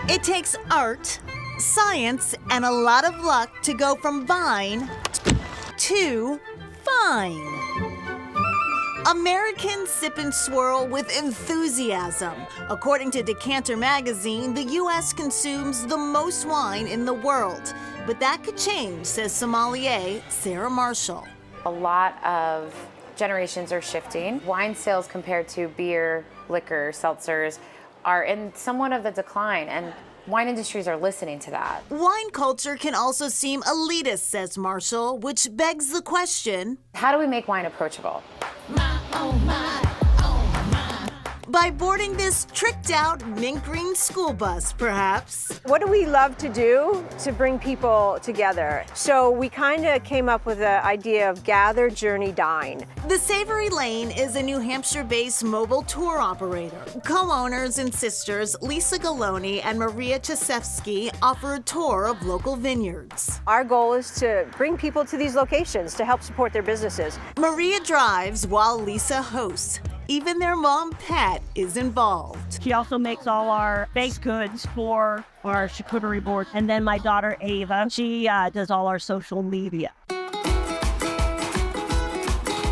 It takes art, science, and a lot of luck to go from vine to fine. Americans sip and swirl with enthusiasm. According to Decanter magazine, the U.S. consumes the most wine in the world. But that could change, says sommelier Sarah Marshall. A lot of generations are shifting. Wine sales compared to beer, liquor, seltzers are in somewhat of a decline, and wine industries are listening to that. Wine culture can also seem elitist, says Marshall, which begs the question, how do we make wine approachable? By boarding this tricked-out mint green school bus, perhaps. What do we love to do to bring people together? So we kind of came up with the idea of gather, journey, dine. The Savory Lane is a New Hampshire-based mobile tour operator. Co-owners and sisters Lisa Galoni and Maria Chasevsky offer a tour of local vineyards. Our goal is to bring people to these locations to help support their businesses. Maria drives while Lisa hosts. Even their mom, Pat, is involved. She also makes all our baked goods for our charcuterie board. And then my daughter, Ava, she does all our social media.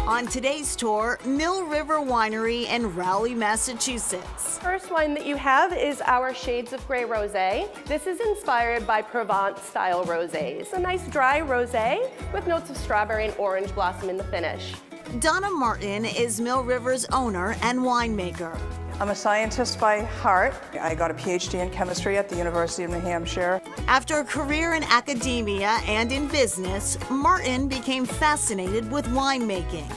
On today's tour, Mill River Winery in Rowley, Massachusetts. First wine that you have is our Shades of Grey Rosé. This is inspired by Provence-style rosés. A nice dry rosé with notes of strawberry and orange blossom in the finish. Donna Martin is Mill River's owner and winemaker. I'm a scientist by heart. I got a PhD in chemistry at the University of New Hampshire. After a career in academia and in business, Martin became fascinated with winemaking.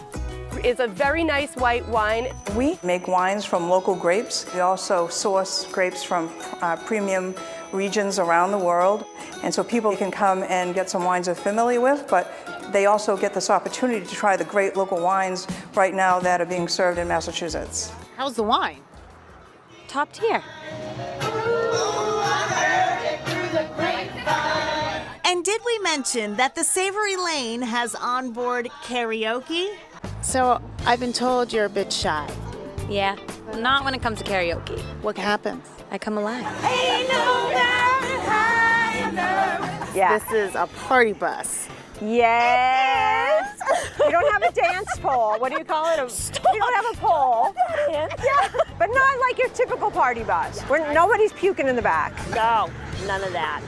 It's a very nice white wine. We make wines from local grapes. We also source grapes from premium regions around the world. And so people can come and get some wines they're familiar with, but they also get this opportunity to try the great local wines right now that are being served in Massachusetts. How's the wine? Top tier. And did we mention that the Savory Lane has onboard karaoke? So I've been told you're a bit shy. Yeah, not when it comes to karaoke. What happens? I come alive. Yeah. This is a party bus. Yes. We don't have a dance pole. What do you call it? We don't have a pole. Yeah. But not like your typical party bus. Nobody's puking in the back. No, none of that.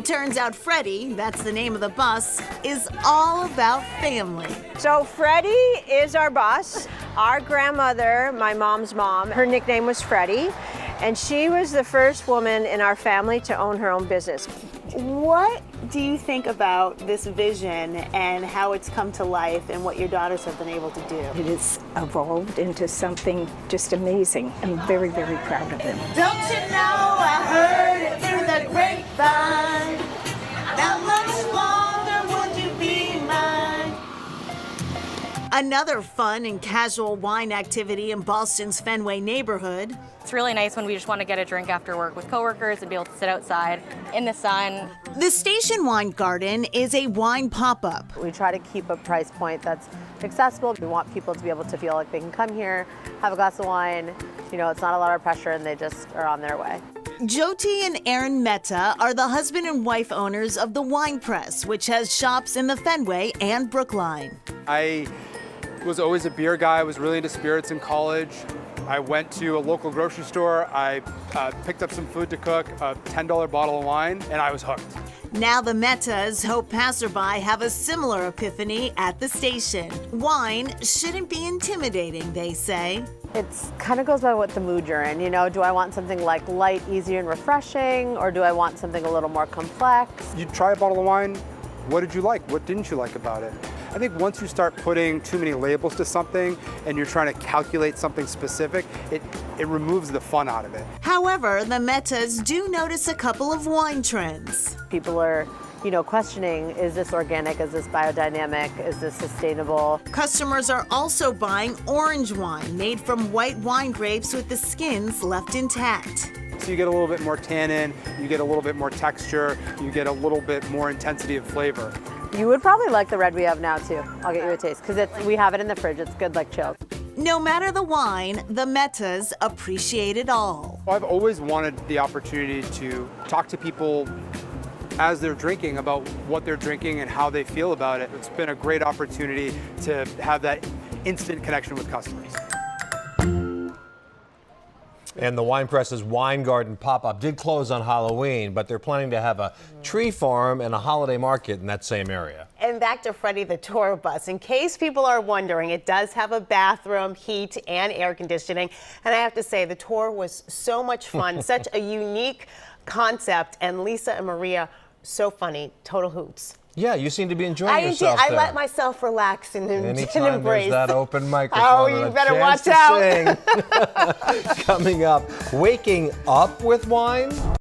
Turns out Freddie, that's the name of the bus, is all about family. So Freddie is our bus. Our grandmother, my mom's mom, her nickname was Freddie, and she was the first woman in our family to own her own business. What do you think about this vision and how it's come to life and what your daughters have been able to do? It has evolved into something just amazing. I'm very, very proud of them. Don't you know I heard it through the grapevine? How much longer would you be mine? Another fun and casual wine activity in Boston's Fenway neighborhood. It's really nice when we just want to get a drink after work with coworkers and be able to sit outside in the sun. The Station Wine Garden is a wine pop-up. We try to keep a price point that's accessible. We want people to be able to feel like they can come here, have a glass of wine. You know, it's not a lot of pressure and they just are on their way. Jyoti and Aaron Mehta are the husband and wife owners of the Wine Press, which has shops in the Fenway and Brookline. I was always a beer guy. I was really into spirits in college. I went to a local grocery store. I picked up some food to cook, a $10 bottle of wine, and I was hooked. Now the Metas hope passerby have a similar epiphany at the station. Wine shouldn't be intimidating, they say. It kind of goes by what the mood you're in. You know, do I want something like light, easy, and refreshing, or do I want something a little more complex? You try a bottle of wine, what did you like? What didn't you like about it? I think once you start putting too many labels to something and you're trying to calculate something specific, it removes the fun out of it. However, the Metas do notice a couple of wine trends. People are, you know, questioning, is this organic? Is this biodynamic? Is this sustainable? Customers are also buying orange wine made from white wine grapes with the skins left intact. So you get a little bit more tannin, you get a little bit more texture, you get a little bit more intensity of flavor. You would probably like the red we have now too. I'll get you a taste because we have it in the fridge. It's good like chilled. No matter the wine, the Metas appreciate it all. I've always wanted the opportunity to talk to people as they're drinking about what they're drinking and how they feel about it. It's been a great opportunity to have that instant connection with customers. And the Wine Press's Wine Garden pop-up did close on Halloween, but they're planning to have a tree farm and a holiday market in that same area. And back to Freddie the tour bus. In case people are wondering, it does have a bathroom, heat, and air conditioning. And I have to say, the tour was so much fun, such a unique concept. And Lisa and Maria, so funny, total hoots. Yeah, you seem to be enjoying yourself I there. let myself relax and Anytime embrace. there's that open microphone. Oh, and you a better chance watch to out. sing. Coming up, waking up with wine.